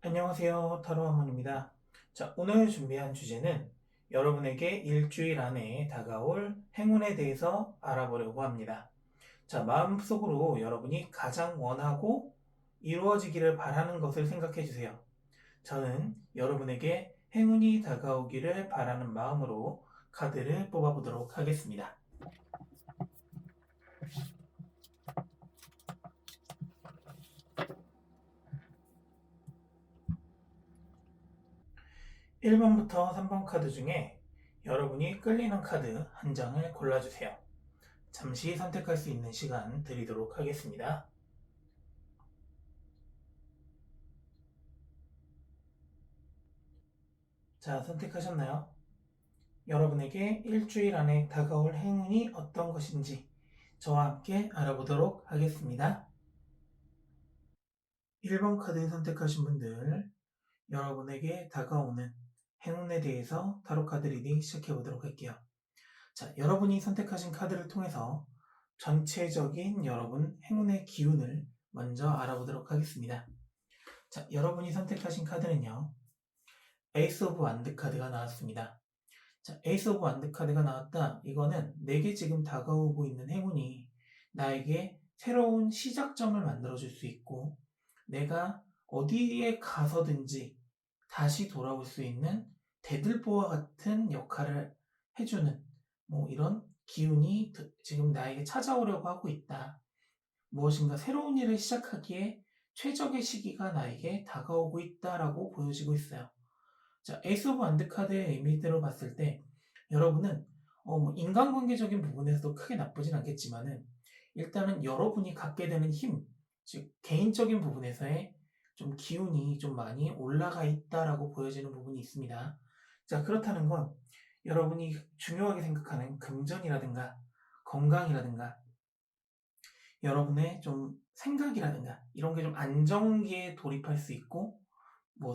안녕하세요. 타로아몬입니다. 자, 오늘 준비한 주제는 여러분에게 일주일 안에 다가올 행운에 대해서 알아보려고 합니다. 자, 마음속으로 여러분이 가장 원하고 이루어지기를 바라는 것을 생각해 주세요. 저는 여러분에게 행운이 다가오기를 바라는 마음으로 카드를 뽑아보도록 하겠습니다. 1번부터 3번 카드 중에 여러분이 끌리는 카드 한 장을 골라주세요. 잠시 선택할 수 있는 시간 드리도록 하겠습니다. 자, 선택하셨나요? 여러분에게 일주일 안에 다가올 행운이 어떤 것인지 저와 함께 알아보도록 하겠습니다. 1번 카드 선택하신 분들, 여러분에게 다가오는 행운에 대해서 타로 카드 리딩 시작해 보도록 할게요. 자, 여러분이 선택하신 카드를 통해서 전체적인 여러분 행운의 기운을 먼저 알아보도록 하겠습니다. 자, 여러분이 선택하신 카드는요, 에이스 오브 완드 카드가 나왔습니다. 자, 에이스 오브 완드 카드가 나왔다. 이거는 내게 지금 다가오고 있는 행운이 나에게 새로운 시작점을 만들어줄 수 있고, 내가 어디에 가서든지 다시 돌아올 수 있는 대들보와 같은 역할을 해주는 이런 기운이 지금 나에게 찾아오려고 하고 있다. 무엇인가 새로운 일을 시작하기에 최적의 시기가 나에게 다가오고 있다라고 보여지고 있어요. 자, 에이스 오브 완드 카드의 의미대로 봤을 때 여러분은 인간관계적인 부분에서도 크게 나쁘진 않겠지만은 일단은 여러분이 갖게 되는 힘, 즉 개인적인 부분에서의 좀 기운이 좀 많이 올라가 있다라고 보여지는 부분이 있습니다. 자, 그렇다는 건 여러분이 중요하게 생각하는 금전이라든가 건강이라든가 여러분의 좀 생각이라든가 이런 게 좀 안정기에 돌입할 수 있고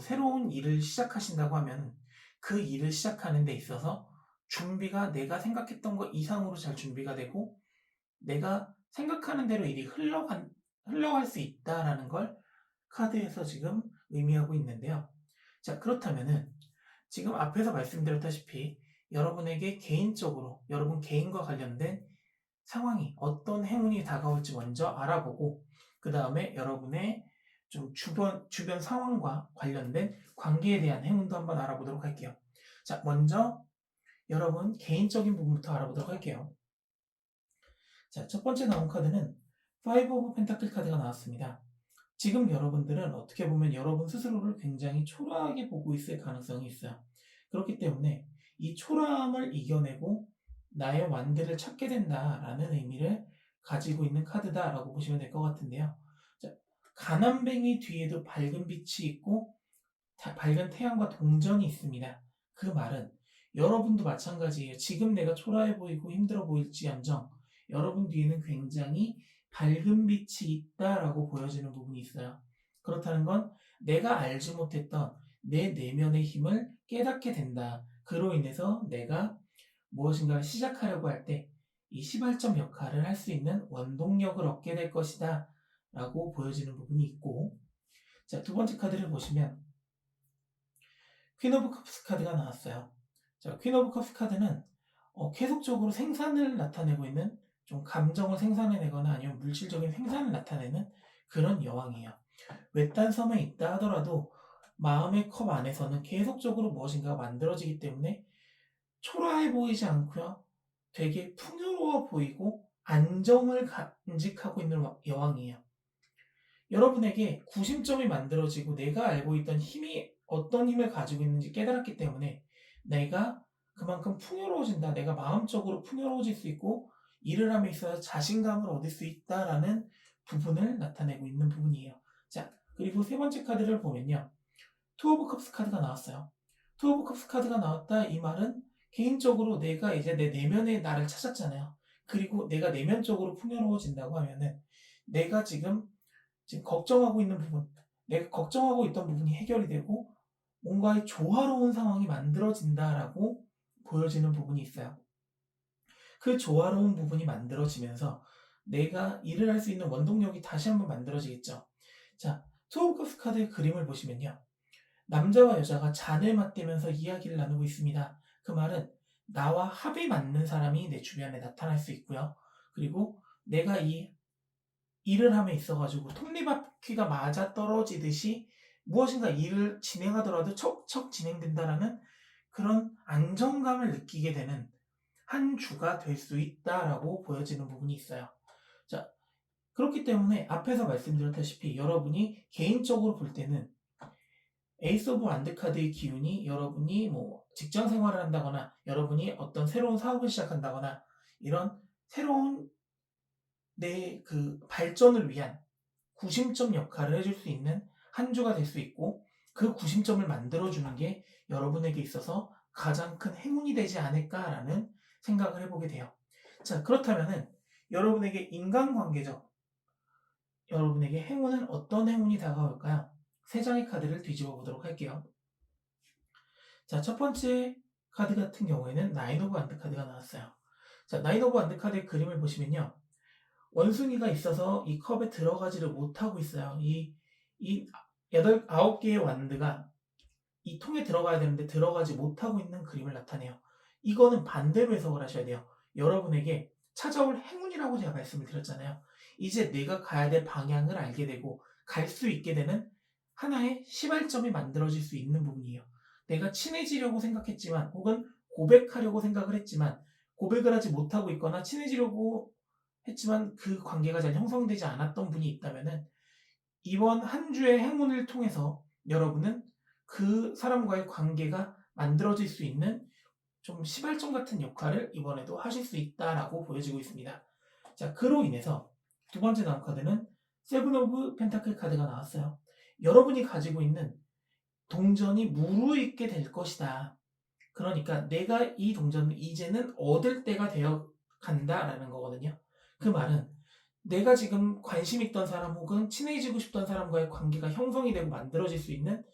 새로운 일을 시작하신다고 하면 그 일을 시작하는 데 있어서 준비가 내가 생각했던 것 이상으로 잘 준비가 되고 내가 생각하는 대로 일이 흘러갈 수 있다라는 걸 카드에서 지금 의미하고 있는데요. 자, 그렇다면은 지금 앞에서 말씀드렸다시피 여러분에게 개인적으로 여러분 개인과 관련된 상황이 어떤 행운이 다가올지 먼저 알아보고 그 다음에 여러분의 좀 주변 상황과 관련된 관계에 대한 행운도 한번 알아보도록 할게요. 자, 먼저 여러분 개인적인 부분부터 알아보도록 할게요. 자, 첫 번째 나온 카드는 5 오브 펜타클 카드가 나왔습니다. 지금 여러분들은 어떻게 보면 여러분 스스로를 굉장히 초라하게 보고 있을 가능성이 있어요. 그렇기 때문에 이 초라함을 이겨내고 나의 완드를 찾게 된다라는 의미를 가지고 있는 카드다라고 보시면 될 것 같은데요. 자, 가난뱅이 뒤에도 밝은 빛이 있고 밝은 태양과 동전이 있습니다. 그 말은 여러분도 마찬가지예요. 지금 내가 초라해 보이고 힘들어 보일지언정 여러분 뒤에는 굉장히 밝은 빛이 있다라고 보여지는 부분이 있어요. 그렇다는 건 내가 알지 못했던 내 내면의 힘을 깨닫게 된다. 그로 인해서 내가 무엇인가를 시작하려고 할 때 이 시발점 역할을 할 수 있는 원동력을 얻게 될 것이다. 라고 보여지는 부분이 있고, 자, 두 번째 카드를 보시면 퀸 오브 컵스 카드가 나왔어요. 자, 퀸 오브 컵스 카드는 계속적으로 생산을 나타내고 있는 좀 감정을 생산해내거나 아니면 물질적인 생산을 나타내는 그런 여왕이에요. 외딴 섬에 있다 하더라도 마음의 컵 안에서는 계속적으로 무엇인가가 만들어지기 때문에 초라해 보이지 않고요. 되게 풍요로워 보이고 안정을 간직하고 있는 여왕이에요. 여러분에게 구심점이 만들어지고 내가 알고 있던 힘이 어떤 힘을 가지고 있는지 깨달았기 때문에 내가 그만큼 풍요로워진다. 내가 마음적으로 풍요로워질 수 있고 일을 함에 있어서 자신감을 얻을 수 있다라는 부분을 나타내고 있는 부분이에요. 자, 그리고 세 번째 카드를 보면요. 투 오브 컵스 카드가 나왔어요. 투 오브 컵스 카드가 나왔다 이 말은 개인적으로 내가 이제 내 내면의 나를 찾았잖아요. 그리고 내가 내면적으로 풍요로워진다고 하면은 내가 지금 걱정하고 있는 부분, 내가 걱정하고 있던 부분이 해결이 되고 뭔가의 조화로운 상황이 만들어진다라고 보여지는 부분이 있어요. 그 조화로운 부분이 만들어지면서 내가 일을 할 수 있는 원동력이 다시 한번 만들어지겠죠. 자, 투 오브 컵스 카드의 그림을 보시면요. 남자와 여자가 잔을 맞대면서 이야기를 나누고 있습니다. 그 말은 나와 합이 맞는 사람이 내 주변에 나타날 수 있고요. 그리고 내가 이 일을 함에 있어가지고 톱니바퀴가 맞아 떨어지듯이 무엇인가 일을 진행하더라도 척척 진행된다라는 그런 안정감을 느끼게 되는 한 주가 될 수 있다라고 보여지는 부분이 있어요. 자, 그렇기 때문에 앞에서 말씀드렸다시피 여러분이 개인적으로 볼 때는 에이스 오브 완드 카드의 기운이 여러분이 뭐 직장 생활을 한다거나 여러분이 어떤 새로운 사업을 시작한다거나 이런 새로운 내 그 발전을 위한 구심점 역할을 해줄 수 있는 한 주가 될 수 있고, 그 구심점을 만들어주는 게 여러분에게 있어서 가장 큰 행운이 되지 않을까라는 생각을 해보게 돼요. 자, 그렇다면은 여러분에게 인간관계적, 여러분에게 행운은 어떤 행운이 다가올까요? 세 장의 카드를 뒤집어 보도록 할게요. 자, 첫 번째 카드 같은 경우에는 나인 오브 완드 카드가 나왔어요. 자, 나인 오브 완드 카드의 그림을 보시면요. 원숭이가 있어서 이 컵에 들어가지를 못하고 있어요. 이 9개의 완드가 이 통에 들어가야 되는데 들어가지 못하고 있는 그림을 나타내요. 이거는 반대로 해석을 하셔야 돼요. 여러분에게 찾아올 행운이라고 제가 말씀을 드렸잖아요. 이제 내가 가야 될 방향을 알게 되고 갈 수 있게 되는 하나의 시발점이 만들어질 수 있는 부분이에요. 내가 친해지려고 생각했지만 혹은 고백하려고 생각을 했지만 고백을 하지 못하고 있거나 친해지려고 했지만 그 관계가 잘 형성되지 않았던 분이 있다면은 이번 한 주의 행운을 통해서 여러분은 그 사람과의 관계가 만들어질 수 있는 좀 시발점 같은 역할을 이번에도 하실 수 있다라고 보여지고 있습니다. 자, 그로 인해서 두 번째 나온 카드는 세븐 오브 펜타클 카드가 나왔어요. 여러분이 가지고 있는 동전이 무르익게 될 것이다. 그러니까 내가 이 동전을 이제는 얻을 때가 되어 간다라는 거거든요. 그 말은 내가 지금 관심 있던 사람 혹은 친해지고 싶던 사람과의 관계가 형성이 되고 만들어질 수 있는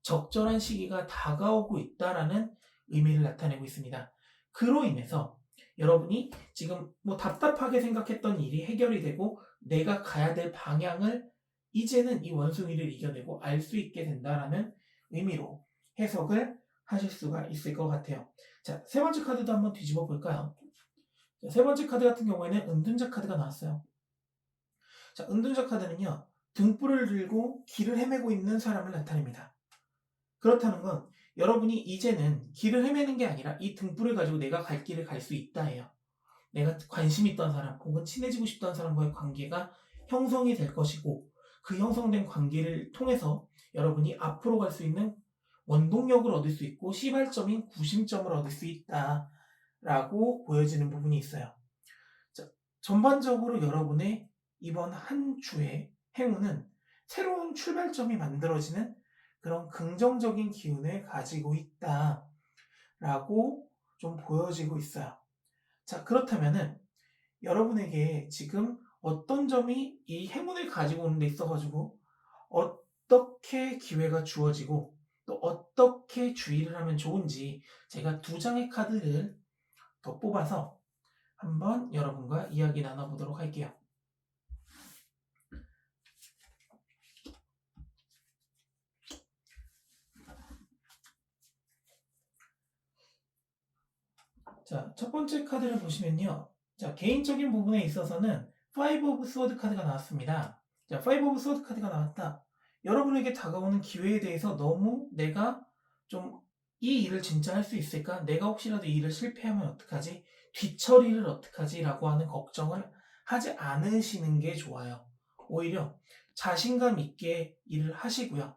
적절한 시기가 다가오고 있다라는 의미를 나타내고 있습니다. 그로 인해서 여러분이 지금 뭐 답답하게 생각했던 일이 해결이 되고 내가 가야 될 방향을 이제는 이 원숭이를 이겨내고 알 수 있게 된다라는 의미로 해석을 하실 수가 있을 것 같아요. 자, 세 번째 카드도 한번 뒤집어 볼까요? 자, 세 번째 카드 같은 경우에는 은둔자 카드가 나왔어요. 자, 은둔자 카드는요, 등불을 들고 길을 헤매고 있는 사람을 나타냅니다. 그렇다는 건 여러분이 이제는 길을 헤매는 게 아니라 이 등불을 가지고 내가 갈 길을 갈 수 있다예요. 내가 관심 있던 사람 혹은 친해지고 싶던 사람과의 관계가 형성이 될 것이고 그 형성된 관계를 통해서 여러분이 앞으로 갈 수 있는 원동력을 얻을 수 있고 시발점인 구심점을 얻을 수 있다라고 보여지는 부분이 있어요. 자, 전반적으로 여러분의 이번 한 주의 행운은 새로운 출발점이 만들어지는 그런 긍정적인 기운을 가지고 있다라고 좀 보여지고 있어요. 자, 그렇다면은 여러분에게 지금 어떤 점이 이 행운을 가지고 오는 데 있어가지고 어떻게 기회가 주어지고 또 어떻게 주의를 하면 좋은지 제가 두 장의 카드를 더 뽑아서 한번 여러분과 이야기 나눠보도록 할게요. 자, 첫 번째 카드를 보시면요. 자, 개인적인 부분에 있어서는 5 오브 스워드 카드가 나왔습니다. 자, 5 오브 스워드 카드가 나왔다. 여러분에게 다가오는 기회에 대해서 너무 내가 좀 이 일을 진짜 할 수 있을까? 내가 혹시라도 이 일을 실패하면 어떡하지? 뒤처리를 어떡하지? 라고 하는 걱정을 하지 않으시는 게 좋아요. 오히려 자신감 있게 일을 하시고요.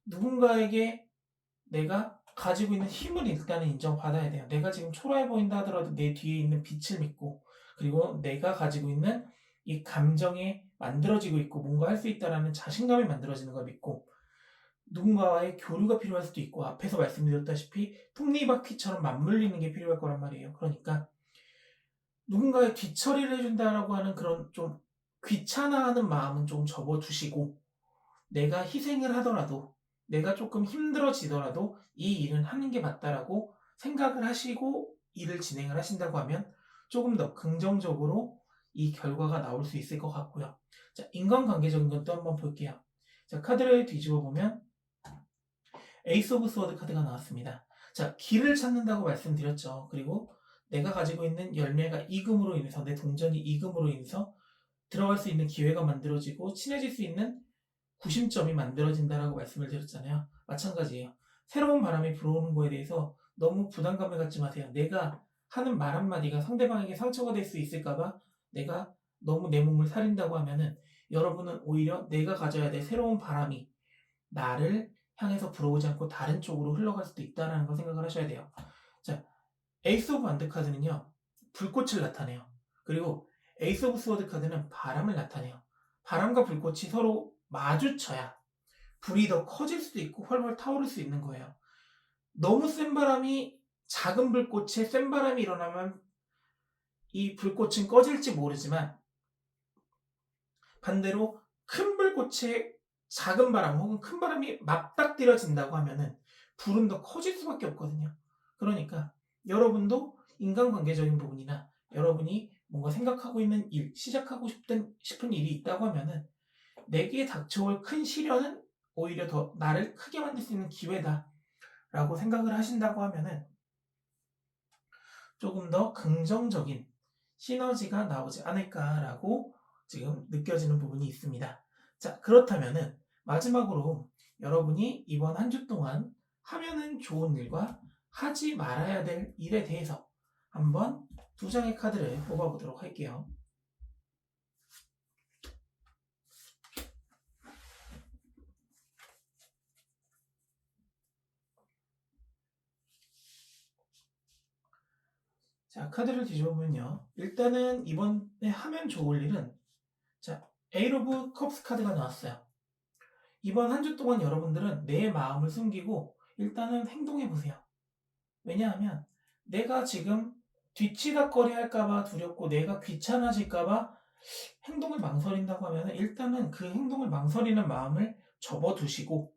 누군가에게 내가 가지고 있는 힘을 일단은 인정받아야 돼요. 내가 지금 초라해 보인다 하더라도 내 뒤에 있는 빛을 믿고, 그리고 내가 가지고 있는 이 감정에 만들어지고 있고 뭔가 할 수 있다라는 자신감이 만들어지는 걸 믿고, 누군가와의 교류가 필요할 수도 있고, 앞에서 말씀드렸다시피 톱니바퀴처럼 맞물리는 게 필요할 거란 말이에요. 그러니까 누군가의 뒤처리를 해준다라고 하는 그런 좀 귀찮아하는 마음은 좀 접어두시고, 내가 희생을 하더라도 내가 조금 힘들어지더라도 이 일은 하는 게 맞다라고 생각을 하시고 일을 진행을 하신다고 하면 조금 더 긍정적으로 이 결과가 나올 수 있을 것 같고요. 자, 인간관계적인 것도 한번 볼게요. 자, 카드를 뒤집어 보면 에이스 오브 스워드 카드가 나왔습니다. 자, 길을 찾는다고 말씀드렸죠. 그리고 내가 가지고 있는 열매가 이금으로 인해서, 내 동전이 이금으로 인해서 들어갈 수 있는 기회가 만들어지고 친해질 수 있는 구심점이 만들어진다라고 말씀을 드렸잖아요. 마찬가지예요. 새로운 바람이 불어오는 거에 대해서 너무 부담감을 갖지 마세요. 내가 하는 말 한마디가 상대방에게 상처가 될 수 있을까봐 내가 너무 내 몸을 사린다고 하면은 여러분은 오히려 내가 가져야 될 새로운 바람이 나를 향해서 불어오지 않고 다른 쪽으로 흘러갈 수도 있다는 걸 생각을 하셔야 돼요. 자, 에이스 오브 완드 카드는요, 불꽃을 나타내요. 그리고 에이스 오브 스워드 카드는 바람을 나타내요. 바람과 불꽃이 서로 마주쳐야 불이 더 커질 수도 있고 훨훨 타오를 수 있는 거예요. 너무 센 바람이, 작은 불꽃에 센 바람이 일어나면 이 불꽃은 꺼질지 모르지만, 반대로 큰 불꽃에 작은 바람 혹은 큰 바람이 맞닥뜨려진다고 하면은 불은 더 커질 수밖에 없거든요. 그러니까 여러분도 인간관계적인 부분이나 여러분이 뭔가 생각하고 있는 일, 시작하고 싶은 일이 있다고 하면은 내게 닥쳐올 큰 시련은 오히려 더 나를 크게 만들 수 있는 기회다라고 생각을 하신다고 하면은 조금 더 긍정적인 시너지가 나오지 않을까라고 지금 느껴지는 부분이 있습니다. 자, 그렇다면은 마지막으로 여러분이 이번 한 주 동안 하면은 좋은 일과 하지 말아야 될 일에 대해서 한번 두 장의 카드를 뽑아보도록 할게요. 자, 카드를 뒤집어보면요. 일단은 이번에 하면 좋을 일은, 자, 에이트 오브 컵스 카드가 나왔어요. 이번 한 주 동안 여러분들은 내 마음을 숨기고 일단은 행동해보세요. 왜냐하면 내가 지금 뒤치다꺼리 할까봐 두렵고 내가 귀찮아질까봐 행동을 망설인다고 하면 일단은 그 행동을 망설이는 마음을 접어두시고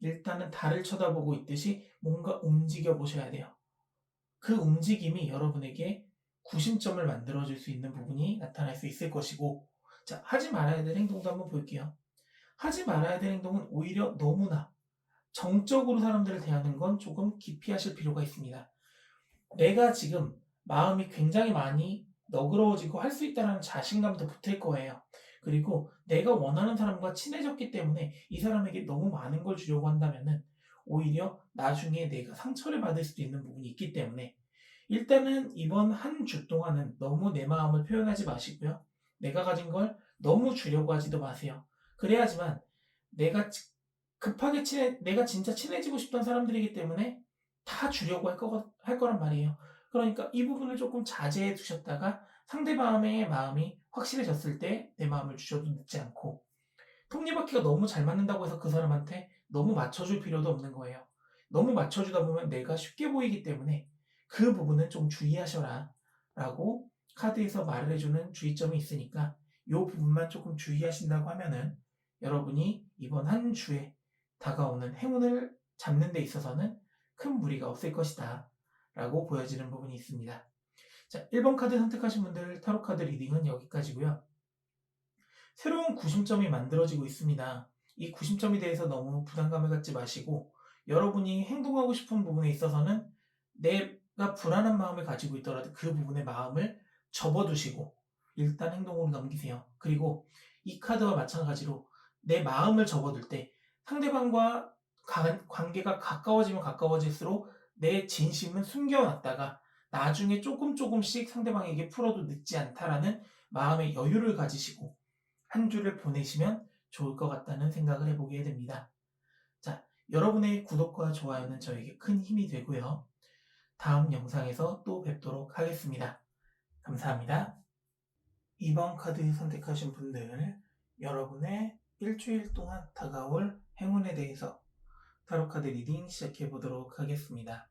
일단은 달을 쳐다보고 있듯이 뭔가 움직여 보셔야 돼요. 그 움직임이 여러분에게 구심점을 만들어줄 수 있는 부분이 나타날 수 있을 것이고, 자, 하지 말아야 될 행동도 한번 볼게요. 하지 말아야 될 행동은 오히려 너무나 정적으로 사람들을 대하는 건 조금 기피하실 필요가 있습니다. 내가 지금 마음이 굉장히 많이 너그러워지고 할 수 있다는 자신감도 붙을 거예요. 그리고 내가 원하는 사람과 친해졌기 때문에 이 사람에게 너무 많은 걸 주려고 한다면은 오히려 나중에 내가 상처를 받을 수도 있는 부분이 있기 때문에 일단은 이번 한 주 동안은 너무 내 마음을 표현하지 마시고요. 내가 가진 걸 너무 주려고 하지도 마세요. 그래야지만 내가 급하게 내가 진짜 친해지고 싶던 사람들이기 때문에 다 주려고 할 거란 말이에요. 그러니까 이 부분을 조금 자제해 두셨다가 상대방의 마음이 확실해졌을 때 내 마음을 주셔도 늦지 않고, 톱니바퀴가 너무 잘 맞는다고 해서 그 사람한테 너무 맞춰줄 필요도 없는 거예요. 너무 맞춰주다 보면 내가 쉽게 보이기 때문에 그 부분은 좀 주의하셔라 라고 카드에서 말을 해주는 주의점이 있으니까 이 부분만 조금 주의하신다고 하면은 여러분이 이번 한 주에 다가오는 행운을 잡는 데 있어서는 큰 무리가 없을 것이다 라고 보여지는 부분이 있습니다. 자, 1번 카드 선택하신 분들 타로 카드 리딩은 여기까지고요. 새로운 구심점이 만들어지고 있습니다. 이 구심점에 대해서 너무 부담감을 갖지 마시고 여러분이 행동하고 싶은 부분에 있어서는 내가 불안한 마음을 가지고 있더라도 그 부분의 마음을 접어두시고 일단 행동으로 넘기세요. 그리고 이 카드와 마찬가지로 내 마음을 접어둘 때 상대방과 관계가 가까워지면 가까워질수록 내 진심은 숨겨놨다가 나중에 조금씩 상대방에게 풀어도 늦지 않다라는 마음의 여유를 가지시고 한 주를 보내시면 좋을 것 같다는 생각을 해보게 됩니다. 자, 여러분의 구독과 좋아요는 저에게 큰 힘이 되고요. 다음 영상에서 또 뵙도록 하겠습니다. 감사합니다. 2번 카드 선택하신 분들, 여러분의 일주일 동안 다가올 행운에 대해서 타로카드 리딩 시작해 보도록 하겠습니다.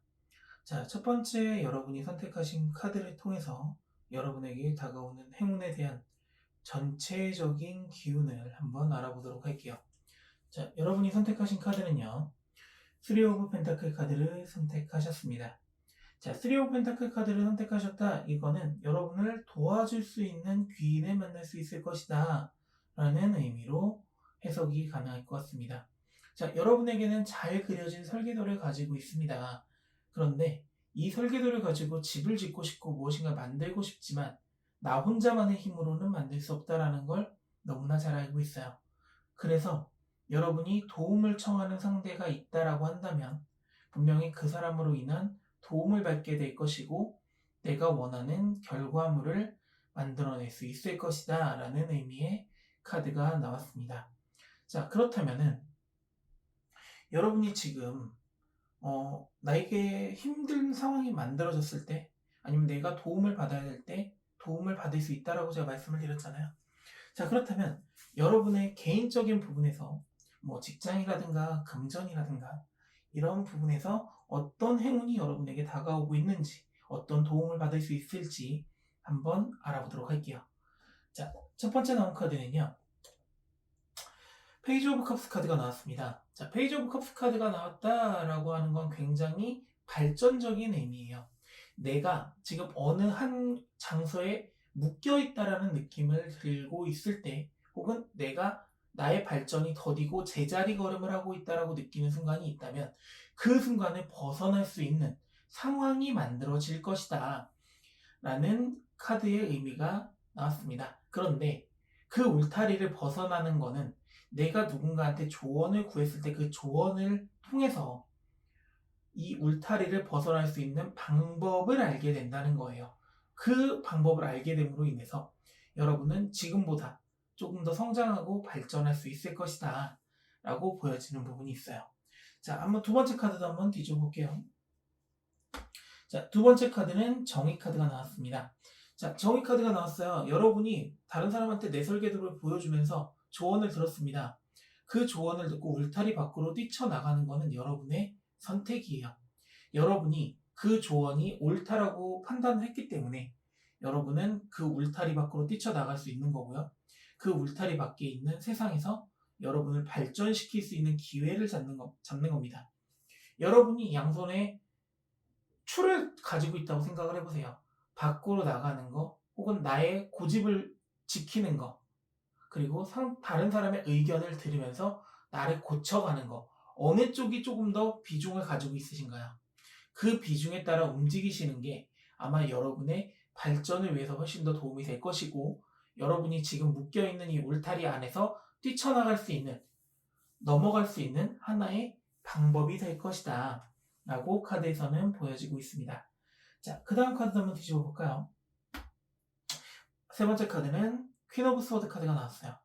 자, 첫 번째 여러분이 선택하신 카드를 통해서 여러분에게 다가오는 행운에 대한 전체적인 기운을 한번 알아보도록 할게요. 자, 여러분이 선택하신 카드는요, 3 오브 펜타클 카드를 선택하셨습니다. 자, 3 오브 펜타클 카드를 선택하셨다. 이거는 여러분을 도와줄 수 있는 귀인을 만날 수 있을 것이다 라는 의미로 해석이 가능할 것 같습니다. 자, 여러분에게는 잘 그려진 설계도를 가지고 있습니다. 그런데 이 설계도를 가지고 집을 짓고 싶고 무엇인가 만들고 싶지만 나 혼자만의 힘으로는 만들 수 없다라는 걸 너무나 잘 알고 있어요. 그래서 여러분이 도움을 청하는 상대가 있다라고 한다면 분명히 그 사람으로 인한 도움을 받게 될 것이고 내가 원하는 결과물을 만들어낼 수 있을 것이다 라는 의미의 카드가 나왔습니다. 자, 그렇다면은 여러분이 지금 나에게 힘든 상황이 만들어졌을 때 아니면 내가 도움을 받아야 될 때 도움을 받을 수 있다라고 제가 말씀을 드렸잖아요. 자, 그렇다면 여러분의 개인적인 부분에서 뭐 직장이라든가 금전이라든가 이런 부분에서 어떤 행운이 여러분에게 다가오고 있는지 어떤 도움을 받을 수 있을지 한번 알아보도록 할게요. 자, 첫 번째 나온 카드는요. 페이지 오브 컵스 카드가 나왔습니다. 자, 페이지 오브 컵스 카드가 나왔다라고 하는 건 굉장히 발전적인 의미예요. 내가 지금 어느 한 장소에 묶여 있다라는 느낌을 들고 있을 때 혹은 내가 나의 발전이 더디고 제자리 걸음을 하고 있다라고 느끼는 순간이 있다면 그 순간을 벗어날 수 있는 상황이 만들어질 것이다 라는 카드의 의미가 나왔습니다. 그런데 그 울타리를 벗어나는 거는 내가 누군가한테 조언을 구했을 때 그 조언을 통해서 이 울타리를 벗어날 수 있는 방법을 알게 된다는 거예요. 그 방법을 알게 됨으로 인해서 여러분은 지금보다 조금 더 성장하고 발전할 수 있을 것이다 라고 보여지는 부분이 있어요. 자, 한번 두 번째 카드도 한번 뒤져볼게요. 자, 두 번째 카드는 정의 카드가 나왔습니다. 자, 정의 카드가 나왔어요. 여러분이 다른 사람한테 내 설계도를 보여주면서 조언을 들었습니다. 그 조언을 듣고 울타리 밖으로 뛰쳐나가는 것은 여러분의 선택이에요. 여러분이 그 조언이 옳다라고 판단을 했기 때문에 여러분은 그 울타리 밖으로 뛰쳐나갈 수 있는 거고요. 그 울타리 밖에 있는 세상에서 여러분을 발전시킬 수 있는 기회를 잡는 겁니다. 여러분이 양손에 추를 가지고 있다고 생각을 해보세요. 밖으로 나가는 거 혹은 나의 고집을 지키는 거 그리고 다른 사람의 의견을 들으면서 나를 고쳐가는 거 어느 쪽이 조금 더 비중을 가지고 있으신가요? 그 비중에 따라 움직이시는 게 아마 여러분의 발전을 위해서 훨씬 더 도움이 될 것이고 여러분이 지금 묶여있는 이 울타리 안에서 뛰쳐나갈 수 있는 넘어갈 수 있는 하나의 방법이 될 것이다 라고 카드에서는 보여지고 있습니다. 자, 그 다음 카드 한번 뒤집어 볼까요? 세 번째 카드는 퀸 오브 스워드 카드가 나왔어요.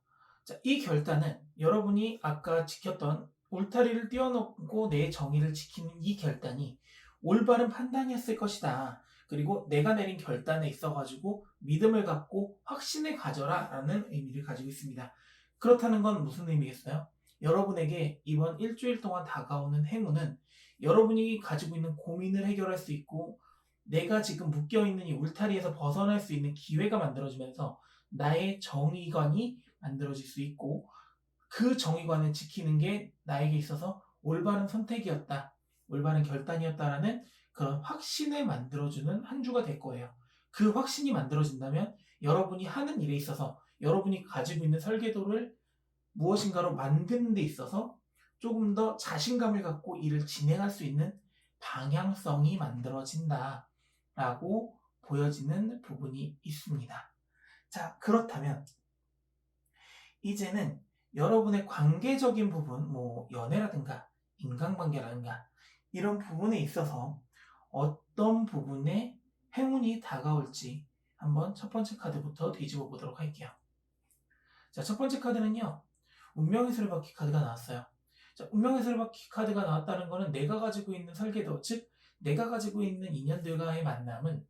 자, 이 결단은 여러분이 아까 지켰던 울타리를 띄워놓고 내 정의를 지키는 이 결단이 올바른 판단이었을 것이다. 그리고 내가 내린 결단에 있어가지고 믿음을 갖고 확신을 가져라 라는 의미를 가지고 있습니다. 그렇다는 건 무슨 의미겠어요? 여러분에게 이번 일주일 동안 다가오는 행운은 여러분이 가지고 있는 고민을 해결할 수 있고 내가 지금 묶여있는 이 울타리에서 벗어날 수 있는 기회가 만들어지면서 나의 정의관이 만들어질 수 있고 그 정의관을 지키는 게 나에게 있어서 올바른 선택이었다, 올바른 결단이었다라는 그런 확신을 만들어주는 한 주가 될 거예요. 그 확신이 만들어진다면 여러분이 하는 일에 있어서 여러분이 가지고 있는 설계도를 무엇인가로 만드는 데 있어서 조금 더 자신감을 갖고 일을 진행할 수 있는 방향성이 만들어진다 라고 보여지는 부분이 있습니다. 자, 그렇다면 이제는 여러분의 관계적인 부분, 뭐 연애라든가 인간관계라든가 이런 부분에 있어서 어떤 부분에 행운이 다가올지 한번 첫 번째 카드부터 뒤집어 보도록 할게요. 자, 첫 번째 카드는요. 운명의 수레바퀴 카드가 나왔어요. 자, 운명의 수레바퀴 카드가 나왔다는 것은 내가 가지고 있는 설계도, 즉 내가 가지고 있는 인연들과의 만남은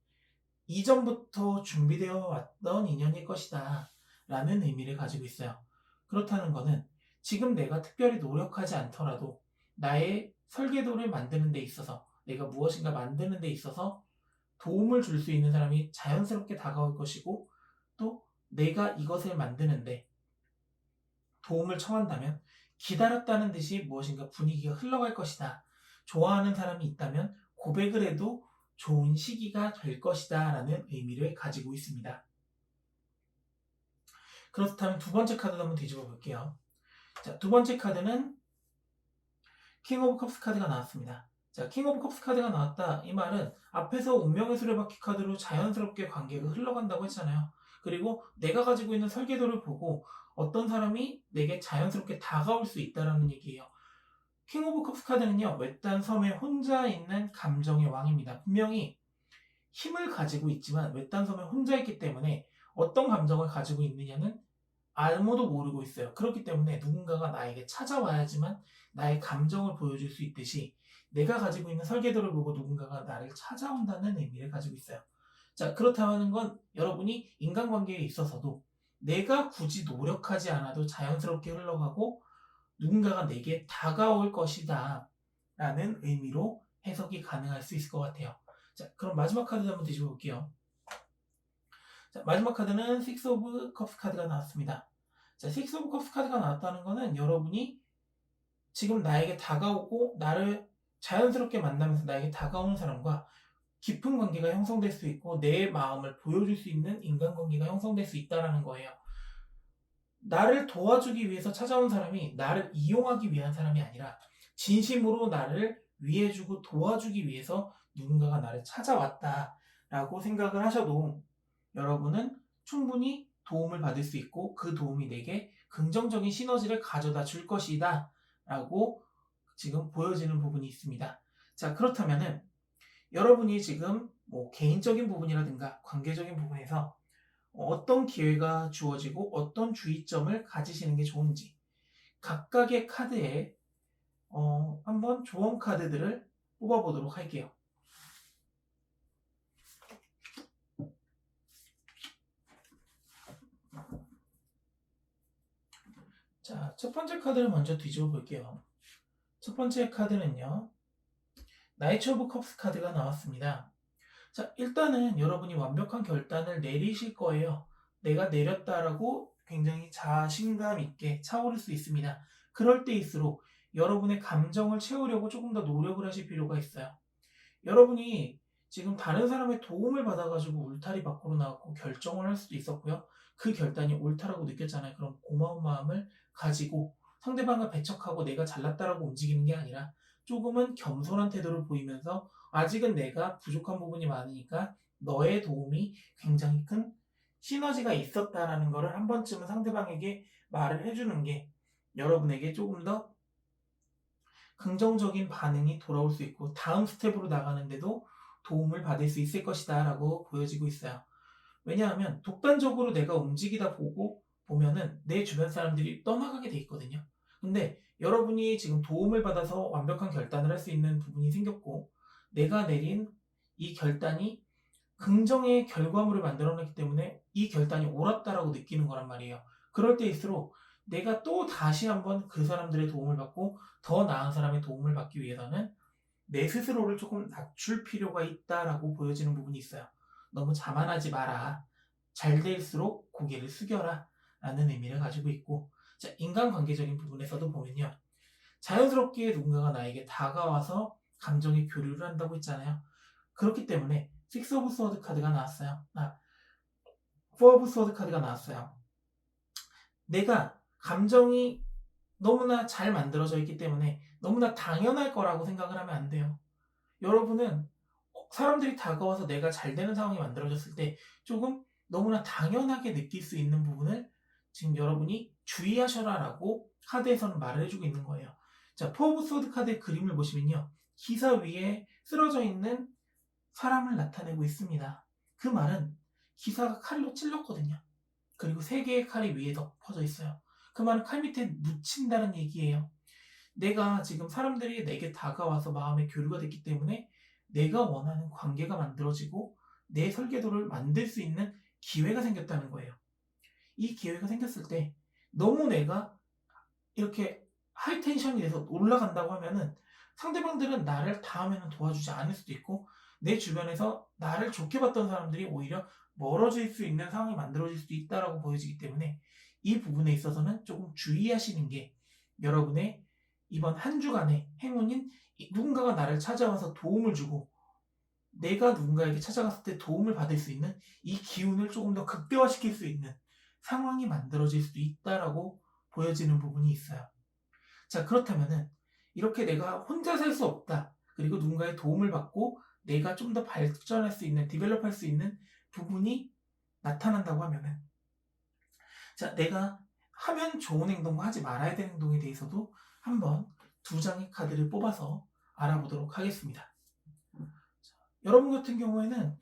이전부터 준비되어 왔던 인연일 것이다 라는 의미를 가지고 있어요. 그렇다는 것은 지금 내가 특별히 노력하지 않더라도 나의 설계도를 만드는 데 있어서 내가 무엇인가 만드는 데 있어서 도움을 줄 수 있는 사람이 자연스럽게 다가올 것이고 또 내가 이것을 만드는데 도움을 청한다면 기다렸다는 듯이 무엇인가 분위기가 흘러갈 것이다. 좋아하는 사람이 있다면 고백을 해도 좋은 시기가 될 것이다 라는 의미를 가지고 있습니다. 그렇다면 두 번째 카드도 한번 뒤집어 볼게요. 자, 두 번째 카드는 킹 오브 컵스 카드가 나왔습니다. 자, 킹 오브 컵스 카드가 나왔다. 이 말은 앞에서 운명의 수레바퀴 카드로 자연스럽게 관계가 흘러간다고 했잖아요. 그리고 내가 가지고 있는 설계도를 보고 어떤 사람이 내게 자연스럽게 다가올 수 있다는 얘기예요. 킹 오브 컵스 카드는요, 외딴 섬에 혼자 있는 감정의 왕입니다. 분명히 힘을 가지고 있지만 외딴 섬에 혼자 있기 때문에 어떤 감정을 가지고 있느냐는 아무도 모르고 있어요. 그렇기 때문에 누군가가 나에게 찾아와야지만 나의 감정을 보여줄 수 있듯이 내가 가지고 있는 설계도를 보고 누군가가 나를 찾아온다는 의미를 가지고 있어요. 자, 그렇다는 건 여러분이 인간관계에 있어서도 내가 굳이 노력하지 않아도 자연스럽게 흘러가고 누군가가 내게 다가올 것이다 라는 의미로 해석이 가능할 수 있을 것 같아요. 자, 그럼 마지막 카드 한번 뒤집어 볼게요. 자, 마지막 카드는 6 오브 컵스 카드가 나왔습니다. 자, 6 오브 컵스 카드가 나왔다는 거는 여러분이 지금 나에게 다가오고 나를 자연스럽게 만나면서 나에게 다가오는 사람과 깊은 관계가 형성될 수 있고 내 마음을 보여줄 수 있는 인간관계가 형성될 수 있다는 거예요. 나를 도와주기 위해서 찾아온 사람이 나를 이용하기 위한 사람이 아니라 진심으로 나를 위해주고 도와주기 위해서 누군가가 나를 찾아왔다라고 생각을 하셔도 여러분은 충분히 도움을 받을 수 있고 그 도움이 내게 긍정적인 시너지를 가져다 줄 것이다 라고 지금 보여지는 부분이 있습니다. 자, 그렇다면은 여러분이 지금 뭐 개인적인 부분이라든가 관계적인 부분에서 어떤 기회가 주어지고 어떤 주의점을 가지시는 게 좋은지 각각의 카드에 한번 조언 카드들을 뽑아보도록 할게요. 자, 첫 번째 카드를 먼저 뒤집어 볼게요. 첫 번째 카드는요, 나이트 오브 컵스 카드가 나왔습니다. 자, 일단은 여러분이 완벽한 결단을 내리실 거예요. 내가 내렸다라고 굉장히 자신감 있게 차오를 수 있습니다. 그럴 때일수록 여러분의 감정을 채우려고 조금 더 노력을 하실 필요가 있어요. 여러분이 지금 다른 사람의 도움을 받아가지고 울타리 밖으로 나왔고 결정을 할 수도 있었고요. 그 결단이 옳다라고 느꼈잖아요. 그럼 고마운 마음을 가지고 상대방을 배척하고 내가 잘났다라고 움직이는 게 아니라 조금은 겸손한 태도를 보이면서 아직은 내가 부족한 부분이 많으니까 너의 도움이 굉장히 큰 시너지가 있었다라는 것을 한 번쯤은 상대방에게 말을 해주는 게 여러분에게 조금 더 긍정적인 반응이 돌아올 수 있고 다음 스텝으로 나가는데도 도움을 받을 수 있을 것이다 라고 보여지고 있어요. 왜냐하면 독단적으로 내가 움직이다 보면은 내 주변 사람들이 떠나가게 돼 있거든요. 근데 여러분이 지금 도움을 받아서 완벽한 결단을 할 수 있는 부분이 생겼고 내가 내린 이 결단이 긍정의 결과물을 만들어냈기 때문에 이 결단이 옳았다라고 느끼는 거란 말이에요. 그럴 때일수록 내가 또 다시 한번 그 사람들의 도움을 받고 더 나은 사람의 도움을 받기 위해서는 내 스스로를 조금 낮출 필요가 있다라고 보여지는 부분이 있어요. 너무 자만하지 마라. 잘 될수록 고개를 숙여라. 라는 의미를 가지고 있고, 자, 인간관계적인 부분에서도 보면요. 자연스럽게 누군가가 나에게 다가와서 감정의 교류를 한다고 했잖아요. 그렇기 때문에 6 오브 스워드 카드가 나왔어요. 4 오브 스워드 카드가 나왔어요. 내가 감정이 너무나 잘 만들어져 있기 때문에 너무나 당연할 거라고 생각을 하면 안 돼요. 여러분은 사람들이 다가와서 내가 잘 되는 상황이 만들어졌을 때 조금 너무나 당연하게 느낄 수 있는 부분을 지금 여러분이 주의하셔라라고 카드에서는 말을 해주고 있는 거예요. 자, 4 오브 소드 카드의 그림을 보시면요. 기사 위에 쓰러져 있는 사람을 나타내고 있습니다. 그 말은 기사가 칼로 찔렀거든요. 그리고 3개의 칼이 위에 덮어져 있어요. 그 말은 칼 밑에 묻힌다는 얘기예요. 내가 지금 사람들이 내게 다가와서 마음의 교류가 됐기 때문에 내가 원하는 관계가 만들어지고 내 설계도를 만들 수 있는 기회가 생겼다는 거예요. 이 기회가 생겼을 때 너무 내가 이렇게 하이텐션이 돼서 올라간다고 하면은 상대방들은 나를 다음에는 도와주지 않을 수도 있고 내 주변에서 나를 좋게 봤던 사람들이 오히려 멀어질 수 있는 상황이 만들어질 수도 있다라고 보여지기 때문에 이 부분에 있어서는 조금 주의하시는 게 여러분의 이번 한 주간의 행운인 누군가가 나를 찾아와서 도움을 주고 내가 누군가에게 찾아갔을 때 도움을 받을 수 있는 이 기운을 조금 더 극대화시킬 수 있는 상황이 만들어질 수도 있다라고 보여지는 부분이 있어요. 자, 그렇다면은 이렇게 내가 혼자 살 수 없다. 그리고 누군가의 도움을 받고 내가 좀 더 발전할 수 있는, 디벨롭할 수 있는 부분이 나타난다고 하면은, 자, 내가 하면 좋은 행동과 하지 말아야 되는 행동에 대해서도 한번 두 장의 카드를 뽑아서 알아보도록 하겠습니다. 자, 여러분 같은 경우에는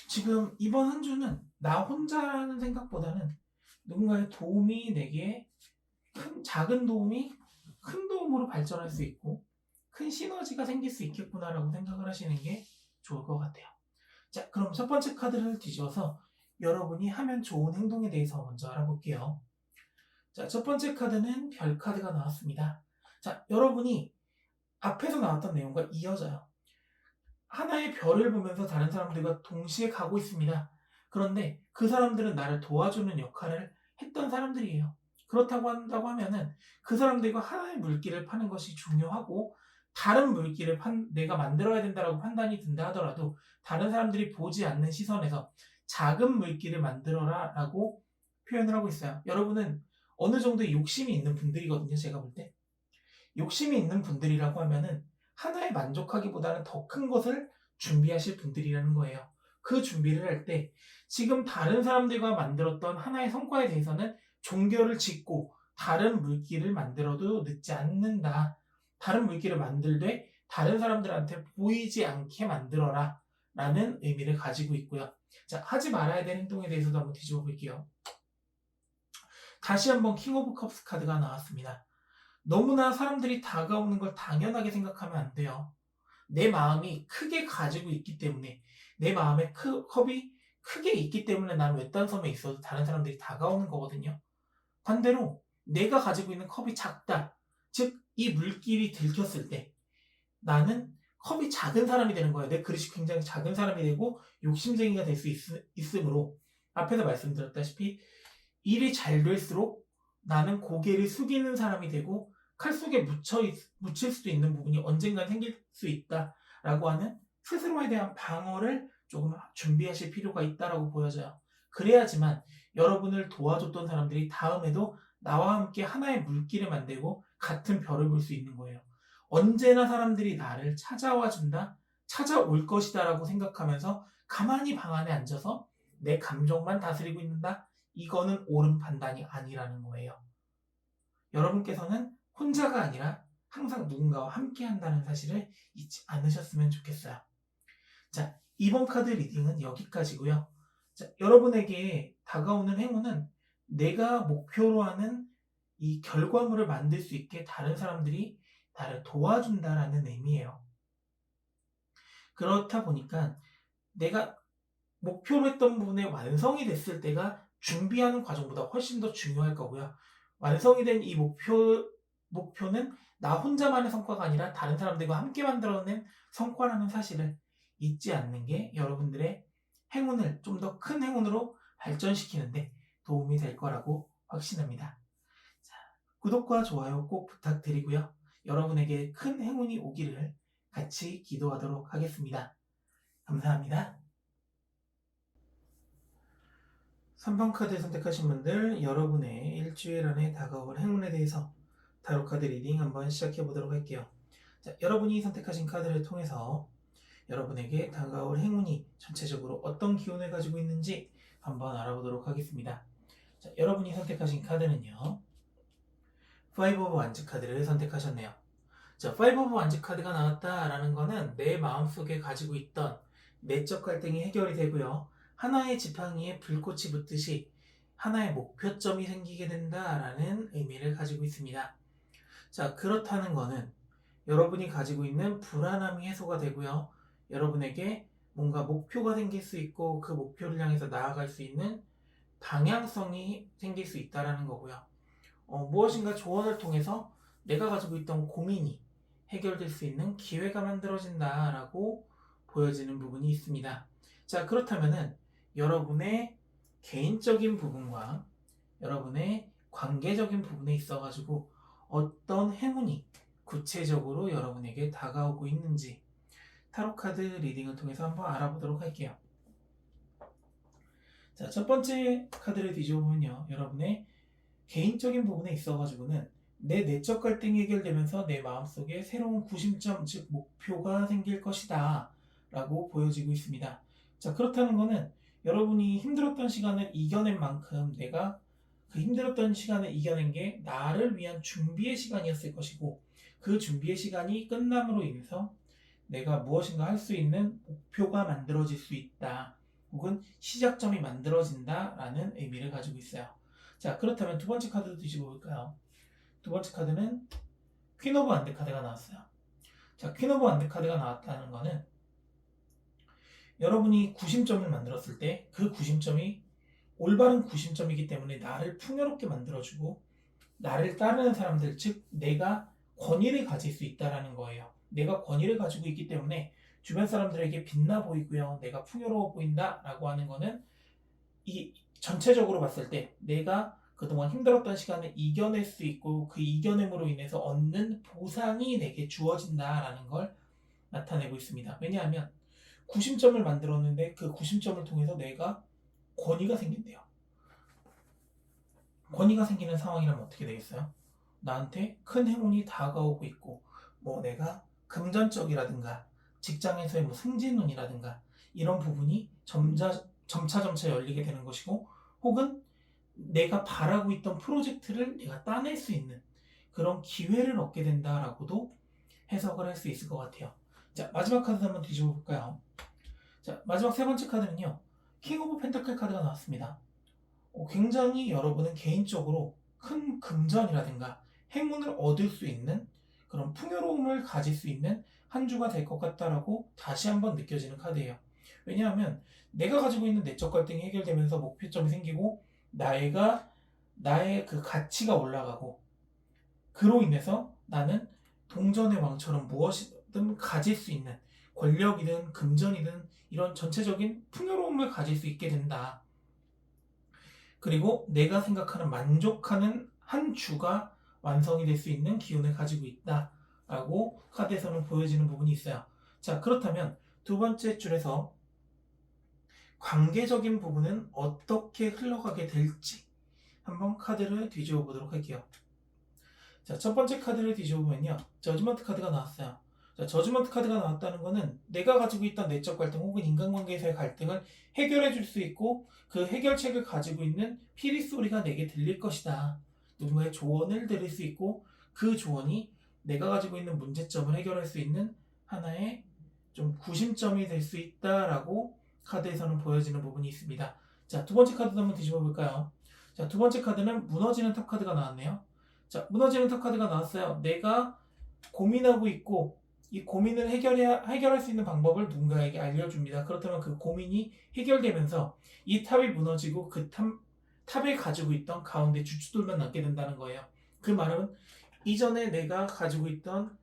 지금 이번 한 주는 나 혼자라는 생각보다는 누군가의 도움이 내게 작은 도움이 큰 도움으로 발전할 수 있고 큰 시너지가 생길 수 있겠구나라고 생각을 하시는 게 좋을 것 같아요. 자, 그럼 첫 번째 카드를 뒤집어서 여러분이 하면 좋은 행동에 대해서 먼저 알아볼게요. 자, 첫 번째 카드는 별 카드가 나왔습니다. 자, 여러분이 앞에서 나왔던 내용과 이어져요. 하나의 별을 보면서 다른 사람들과 동시에 가고 있습니다. 그런데 그 사람들은 나를 도와주는 역할을 했던 사람들이에요. 그렇다고 한다고 하면은 그 사람들과 하나의 물길을 파는 것이 중요하고 다른 물길을 내가 만들어야 된다라고 판단이 든다 하더라도 다른 사람들이 보지 않는 시선에서 작은 물길을 만들어라 라고 표현을 하고 있어요. 여러분은 어느 정도의 욕심이 있는 분들이거든요. 제가 볼 때. 욕심이 있는 분들이라고 하면은 하나에 만족하기보다는 더 큰 것을 준비하실 분들이라는 거예요. 그 준비를 할 때 지금 다른 사람들과 만들었던 하나의 성과에 대해서는 종결을 짓고 다른 물길을 만들어도 늦지 않는다. 다른 물길을 만들되 다른 사람들한테 보이지 않게 만들어라 라는 의미를 가지고 있고요. 자, 하지 말아야 되는 행동에 대해서도 한번 뒤집어 볼게요. 다시 한번 킹 오브 컵스 카드가 나왔습니다. 너무나 사람들이 다가오는 걸 당연하게 생각하면 안 돼요. 내 마음이 크게 가지고 있기 때문에 내 마음의 컵이 크게 있기 때문에 난 외딴 섬에 있어도 다른 사람들이 다가오는 거거든요. 반대로 내가 가지고 있는 컵이 작다. 즉 이 물길이 들켰을 때 나는 컵이 작은 사람이 되는 거예요. 내 그릇이 굉장히 작은 사람이 되고 욕심쟁이가 될 수 있으므로 앞에서 말씀드렸다시피 일이 잘 될수록 나는 고개를 숙이는 사람이 되고 칼 속에 묻힐 수도 있는 부분이 언젠간 생길 수 있다라고 하는 스스로에 대한 방어를 조금 준비하실 필요가 있다라고 보여져요. 그래야지만 여러분을 도와줬던 사람들이 다음에도 나와 함께 하나의 물길을 만들고 같은 별을 볼 수 있는 거예요. 언제나 사람들이 나를 찾아와 준다, 찾아올 것이다 라고 생각하면서 가만히 방 안에 앉아서 내 감정만 다스리고 있는다? 이거는 옳은 판단이 아니라는 거예요. 여러분께서는 혼자가 아니라 항상 누군가와 함께 한다는 사실을 잊지 않으셨으면 좋겠어요. 자, 이번 카드 리딩은 여기까지고요. 자, 여러분에게 다가오는 행운은 내가 목표로 하는 이 결과물을 만들 수 있게 다른 사람들이 나를 도와준다라는 의미예요. 그렇다 보니까 내가 목표로 했던 부분의 완성이 됐을 때가 준비하는 과정보다 훨씬 더 중요할 거고요. 완성이 된 이 목표는 나 혼자만의 성과가 아니라 다른 사람들과 함께 만들어낸 성과라는 사실을 잊지 않는 게 여러분들의 행운을 좀 더 큰 행운으로 발전시키는데 도움이 될 거라고 확신합니다. 자, 구독과 좋아요 꼭 부탁드리고요. 여러분에게 큰 행운이 오기를 같이 기도하도록 하겠습니다. 감사합니다. 3번 카드 선택하신 분들, 여러분의 일주일 안에 다가올 행운에 대해서 타로카드 리딩 한번 시작해 보도록 할게요. 자, 여러분이 선택하신 카드를 통해서 여러분에게 다가올 행운이 전체적으로 어떤 기운을 가지고 있는지 한번 알아보도록 하겠습니다. 자, 여러분이 선택하신 카드는요, 5 오브 완즈 카드를 선택하셨네요. 자, 5 오브 완즈 카드가 나왔다라는 거는 내 마음속에 가지고 있던 내적 갈등이 해결이 되고요. 하나의 지팡이에 불꽃이 붙듯이 하나의 목표점이 생기게 된다라는 의미를 가지고 있습니다. 자, 그렇다는 거는 여러분이 가지고 있는 불안함이 해소가 되고요. 여러분에게 뭔가 목표가 생길 수 있고 그 목표를 향해서 나아갈 수 있는 방향성이 생길 수 있다라는 거고요. 무엇인가 조언을 통해서 내가 가지고 있던 고민이 해결될 수 있는 기회가 만들어진다라고 보여지는 부분이 있습니다. 자, 그렇다면은 여러분의 개인적인 부분과 여러분의 관계적인 부분에 있어가지고 어떤 행운이 구체적으로 여러분에게 다가오고 있는지 타로카드 리딩을 통해서 한번 알아보도록 할게요. 자, 첫 번째 카드를 뒤져보면요. 여러분의 개인적인 부분에 있어가지고는 내 내적 갈등이 해결되면서 내 마음속에 새로운 구심점, 즉 목표가 생길 것이다 라고 보여지고 있습니다. 자, 그렇다는 것은 여러분이 힘들었던 시간을 이겨낸 만큼 내가 그 힘들었던 시간을 이겨낸 게 나를 위한 준비의 시간이었을 것이고, 그 준비의 시간이 끝남으로 인해서 내가 무엇인가 할 수 있는 목표가 만들어질 수 있다, 혹은 시작점이 만들어진다라는 의미를 가지고 있어요. 자, 그렇다면 두 번째 카드도 뒤집어 볼까요? 두 번째 카드는 퀸 오브 안드 카드가 나왔어요. 자, 퀸 오브 안드 카드가 나왔다는 거는 여러분이 구심점을 만들었을 때 그 구심점이 올바른 구심점이기 때문에 나를 풍요롭게 만들어주고 나를 따르는 사람들, 즉 내가 권위를 가질 수 있다는 거예요. 내가 권위를 가지고 있기 때문에 주변 사람들에게 빛나 보이고요, 내가 풍요로워 보인다라고 하는 거는 이 전체적으로 봤을 때 내가 그동안 힘들었던 시간을 이겨낼 수 있고 그 이겨냄으로 인해서 얻는 보상이 내게 주어진다라는 걸 나타내고 있습니다. 왜냐하면 구심점을 만들었는데 그 구심점을 통해서 내가 권위가 생긴대요. 권위가 생기는 상황이라면 어떻게 되겠어요? 나한테 큰 행운이 다가오고 있고, 뭐 내가 금전적이라든가 직장에서의 뭐 승진운이라든가 이런 부분이 점차 열리게 되는 것이고, 혹은 내가 바라고 있던 프로젝트를 내가 따낼 수 있는 그런 기회를 얻게 된다라고도 해석을 할 수 있을 것 같아요. 자, 마지막 카드 한번 뒤집어 볼까요? 자, 마지막 세 번째 카드는요, 킹 오브 펜타클 카드가 나왔습니다. 굉장히 여러분은 개인적으로 큰 금전이라든가 행운을 얻을 수 있는 그런 풍요로움을 가질 수 있는 한 주가 될 것 같다라고 다시 한번 느껴지는 카드예요. 왜냐하면 내가 가지고 있는 내적 갈등이 해결되면서 목표점이 생기고 나의 그 가치가 올라가고, 그로 인해서 나는 동전의 왕처럼 무엇이든 가질 수 있는 권력이든 금전이든 이런 전체적인 풍요로움을 가질 수 있게 된다. 그리고 내가 생각하는 만족하는 한 주가 완성이 될 수 있는 기운을 가지고 있다라고 카드에서는 보여지는 부분이 있어요. 자, 그렇다면 두 번째 줄에서 관계적인 부분은 어떻게 흘러가게 될지 한번 카드를 뒤집어 보도록 할게요. 자, 첫 번째 카드를 뒤집어 보면요, 저지먼트 카드가 나왔어요. 자, 저지먼트 카드가 나왔다는 것은 내가 가지고 있던 내적 갈등 혹은 인간관계에서의 갈등을 해결해 줄 수 있고 그 해결책을 가지고 있는 피리 소리가 내게 들릴 것이다. 누군가의 조언을 들을 수 있고 그 조언이 내가 가지고 있는 문제점을 해결할 수 있는 하나의 좀 구심점이 될 수 있다라고 카드에서는 보여지는 부분이 있습니다. 자, 두 번째 카드도 한번 뒤집어 볼까요? 자, 두 번째 카드는 무너지는 탑 카드가 나왔네요. 자, 무너지는 탑 카드가 나왔어요. 내가 고민하고 있고 이 고민을 해결할 수 있는 방법을 누군가에게 알려줍니다. 그렇다면 그 고민이 해결되면서 이 탑이 무너지고 그 탑에 가지고 있던 가운데 주춧돌만 남게 된다는 거예요. 그 말은 이전에 내가 가지고 있던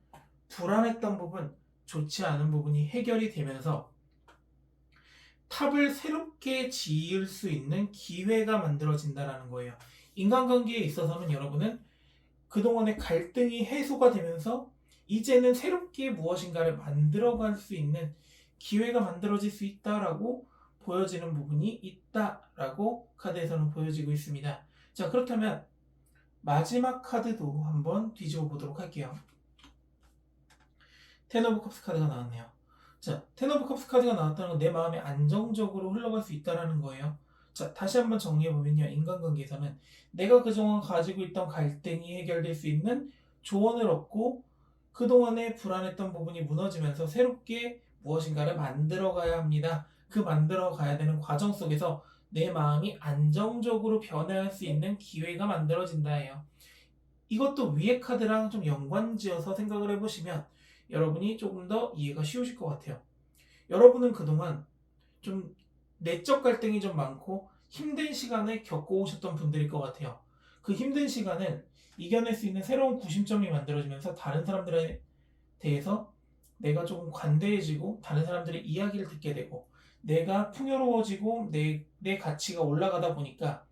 불안했던 부분, 좋지 않은 부분이 해결이 되면서 탑을 새롭게 지을 수 있는 기회가 만들어진다는 거예요. 인간관계에 있어서는 여러분은 그동안의 갈등이 해소가 되면서 이제는 새롭게 무엇인가를 만들어갈 수 있는 기회가 만들어질 수 있다라고 보여지는 부분이 있다라고 카드에서는 보여지고 있습니다. 자, 그렇다면 마지막 카드도 한번 뒤집어 보도록 할게요. 텐 오브 컵스 카드가 나왔네요. 자, 텐 오브 컵스 카드가 나왔다는 건 내 마음이 안정적으로 흘러갈 수 있다는 거예요. 자, 다시 한번 정리해보면요, 인간관계에서는 내가 그동안 가지고 있던 갈등이 해결될 수 있는 조언을 얻고 그동안에 불안했던 부분이 무너지면서 새롭게 무엇인가를 만들어가야 합니다. 그 만들어가야 되는 과정 속에서 내 마음이 안정적으로 변화할 수 있는 기회가 만들어진다예요. 이것도 위에 카드랑 좀 연관지어서 생각을 해보시면 여러분이 조금 더 이해가 쉬우실 것 같아요. 여러분은 그동안 좀 내적 갈등이 좀 많고 힘든 시간을 겪어오셨던 분들일 것 같아요. 그 힘든 시간을 이겨낼 수 있는 새로운 구심점이 만들어지면서 다른 사람들에 대해서 내가 조금 관대해지고 다른 사람들의 이야기를 듣게 되고 내가 풍요로워지고 내 가치가 올라가다 보니까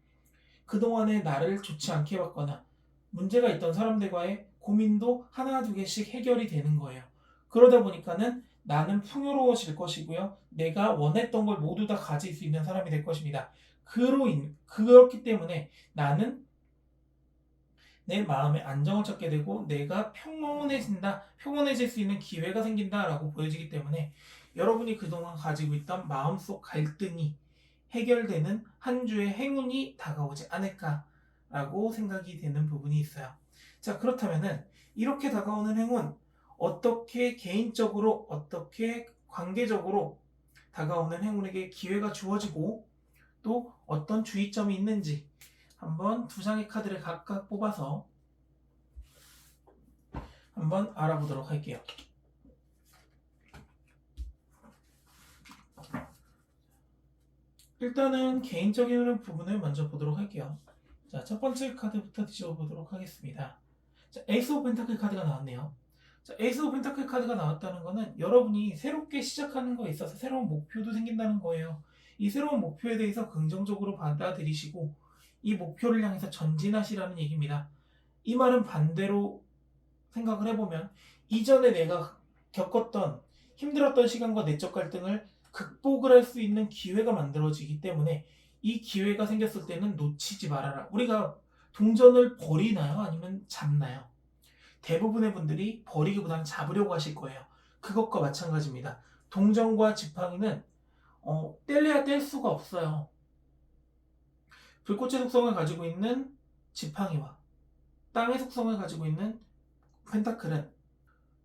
그동안에 나를 좋지 않게 봤거나 문제가 있던 사람들과의 고민도 하나 두 개씩 해결이 되는 거예요. 그러다 보니까는 나는 풍요로워질 것이고요, 내가 원했던 걸 모두 다 가질 수 있는 사람이 될 것입니다. 그렇기 때문에 나는 내 마음의 안정을 찾게 되고 내가 평온해질 수 있는 기회가 생긴다라고 보여지기 때문에 여러분이 그동안 가지고 있던 마음속 갈등이 해결되는 한 주의 행운이 다가오지 않을까라고 생각이 되는 부분이 있어요. 자, 그렇다면은 이렇게 다가오는 행운, 어떻게 개인적으로, 어떻게 관계적으로 다가오는 행운에게 기회가 주어지고 또 어떤 주의점이 있는지 한번 두 장의 카드를 각각 뽑아서 한번 알아보도록 할게요. 일단은 개인적인 부분을 먼저 보도록 할게요. 자, 첫 번째 카드부터 뒤집어 보도록 하겠습니다. 자, 에이스 오브 펜타클 카드가 나왔네요. 자, 에이스 오브 펜타클 카드가 나왔다는 거는 여러분이 새롭게 시작하는 거에 있어서 새로운 목표도 생긴다는 거예요. 이 새로운 목표에 대해서 긍정적으로 받아들이시고 이 목표를 향해서 전진하시라는 얘기입니다. 이 말은 반대로 생각을 해보면 이전에 내가 겪었던 힘들었던 시간과 내적 갈등을 극복을 할 수 있는 기회가 만들어지기 때문에 이 기회가 생겼을 때는 놓치지 말아라. 우리가 동전을 버리나요? 아니면 잡나요? 대부분의 분들이 버리기보다는 잡으려고 하실 거예요. 그것과 마찬가지입니다. 동전과 지팡이는 뗄래야 뗄 수가 없어요. 불꽃의 속성을 가지고 있는 지팡이와 땅의 속성을 가지고 있는 펜타클은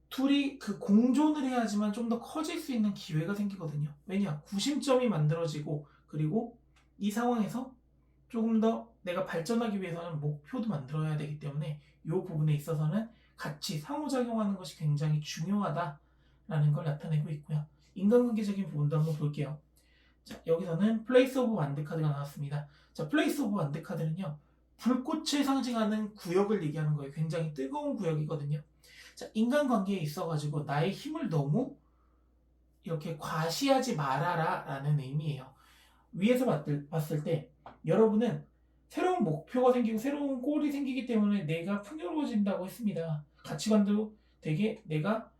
둘이 그 공존을 해야지만 좀 더 커질 수 있는 기회가 생기거든요. 왜냐? 구심점이 만들어지고 그리고 이 상황에서 조금 더 내가 발전하기 위해서는 목표도 만들어야 되기 때문에 이 부분에 있어서는 같이 상호작용하는 것이 굉장히 중요하다라는 걸 나타내고 있고요. 인간관계적인 부분도 한번 볼게요. 자, 여기서는 플레이스 오브 완드 카드가 나왔습니다. 자, 플레이스 오브 완드 카드는요. 불꽃을 상징하는 구역을 얘기하는 거예요. 굉장히 뜨거운 구역이거든요. 자, 인간관계에 있어가지고 나의 힘을 너무 이렇게 과시하지 말아라 라는 의미예요. 위에서 봤을 때 여러분은 새로운 목표가 생기고 새로운 골이 생기기 때문에 내가 풍요로워진다고 했습니다. 가치관도 되게 내가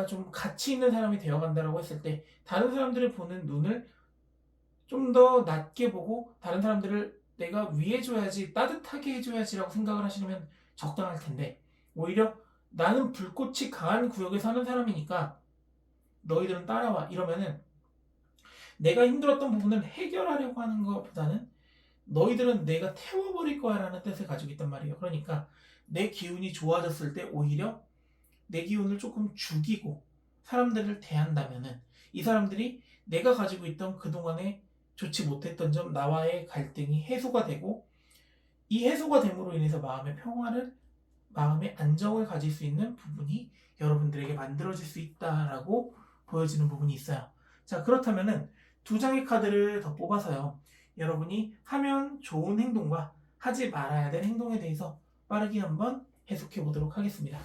좀 가치 있는 사람이 되어간다라고 했을 때 다른 사람들을 보는 눈을 좀 더 낮게 보고 다른 사람들을 내가 위해줘야지 따뜻하게 해줘야지라고 생각을 하시면 적당할 텐데 오히려 나는 불꽃이 강한 구역에 사는 사람이니까 너희들은 따라와 이러면은 내가 힘들었던 부분을 해결하려고 하는 것보다는 너희들은 내가 태워버릴 거야 라는 뜻을 가지고 있단 말이에요. 그러니까 내 기운이 좋아졌을 때 오히려 내 기운을 조금 죽이고 사람들을 대한다면은 이 사람들이 내가 가지고 있던 그동안에 좋지 못했던 점 나와의 갈등이 해소가 되고 이 해소가 됨으로 인해서 마음의 평화를 마음의 안정을 가질 수 있는 부분이 여러분들에게 만들어질 수 있다라고 보여지는 부분이 있어요. 자, 그렇다면은 두 장의 카드를 더 뽑아서요. 여러분이 하면 좋은 행동과 하지 말아야 될 행동에 대해서 빠르게 한번 해석해 보도록 하겠습니다.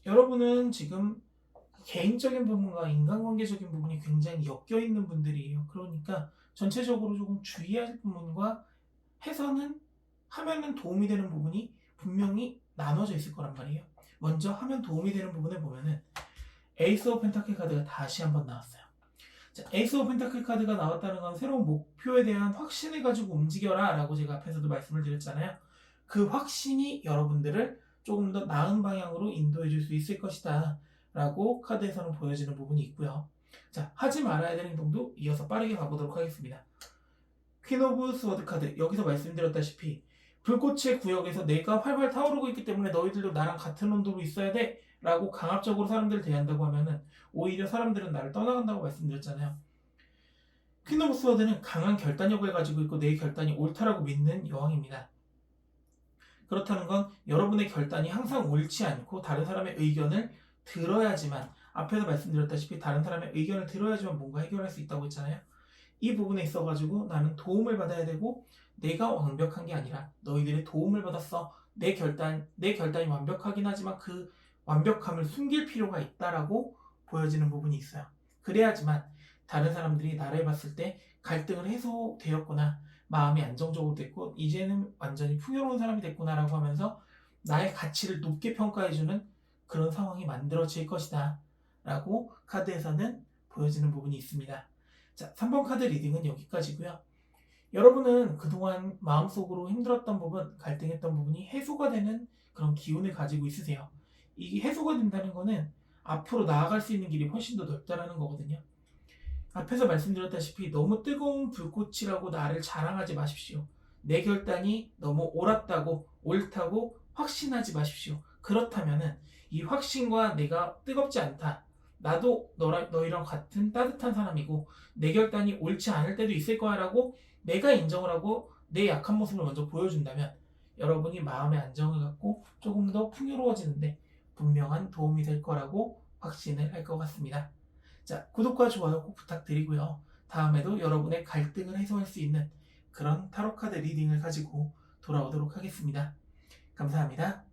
여러분은 지금 개인적인 부분과 인간관계적인 부분이 굉장히 엮여있는 분들이에요. 그러니까 전체적으로 조금 주의할 부분과 해서는 하면은 도움이 되는 부분이 분명히 나눠져 있을 거란 말이에요. 먼저 하면 도움이 되는 부분을 보면은 에이스 오브 펜타클 카드가 다시 한번 나왔어요. 자, 에이스 오브 펜타클 카드가 나왔다는 건 새로운 목표에 대한 확신을 가지고 움직여라 라고 제가 앞에서도 말씀을 드렸잖아요. 그 확신이 여러분들을 조금 더 나은 방향으로 인도해 줄 수 있을 것이다 라고 카드에서는 보여지는 부분이 있고요. 자, 하지 말아야 될 행동도 이어서 빠르게 가보도록 하겠습니다. 퀸 오브 스워드 카드, 여기서 말씀드렸다시피 불꽃의 구역에서 내가 활활 타오르고 있기 때문에 너희들도 나랑 같은 온도로 있어야 돼 라고 강압적으로 사람들을 대한다고 하면은 오히려 사람들은 나를 떠나간다고 말씀드렸잖아요. 퀸 오브 스워드는 강한 결단력을 가지고 있고 내 결단이 옳다라고 믿는 여왕입니다. 그렇다는 건 여러분의 결단이 항상 옳지 않고 다른 사람의 의견을 들어야지만, 앞에서 말씀드렸다시피 다른 사람의 의견을 들어야지만 뭔가 해결할 수 있다고 했잖아요. 이 부분에 있어가지고 나는 도움을 받아야 되고 내가 완벽한 게 아니라 너희들의 도움을 받았어. 내 결단이 완벽하긴 하지만 그 완벽함을 숨길 필요가 있다라고 보여지는 부분이 있어요. 그래야지만 다른 사람들이 나를 봤을 때 갈등을 해소되었구나, 마음이 안정적으로 됐고 이제는 완전히 풍요로운 사람이 됐구나라고 하면서 나의 가치를 높게 평가해주는 그런 상황이 만들어질 것이다 라고 카드에서는 보여지는 부분이 있습니다. 자, 3번 카드 리딩은 여기까지고요. 여러분은 그동안 마음속으로 힘들었던 부분, 갈등했던 부분이 해소가 되는 그런 기운을 가지고 있으세요. 이게 해소가 된다는 거는 앞으로 나아갈 수 있는 길이 훨씬 더 넓다라는 거거든요. 앞에서 말씀드렸다시피 너무 뜨거운 불꽃이라고 나를 자랑하지 마십시오. 내 결단이 너무 옳았다고 옳다고 확신하지 마십시오. 그렇다면은 이 확신과 내가 뜨겁지 않다. 나도 너희랑 같은 따뜻한 사람이고 내 결단이 옳지 않을 때도 있을 거야 라고 내가 인정을 하고 내 약한 모습을 먼저 보여준다면 여러분이 마음의 안정을 갖고 조금 더 풍요로워지는데 분명한 도움이 될 거라고 확신을 할 것 같습니다. 자, 구독과 좋아요 꼭 부탁드리고요. 다음에도 여러분의 갈등을 해소할 수 있는 그런 타로카드 리딩을 가지고 돌아오도록 하겠습니다. 감사합니다.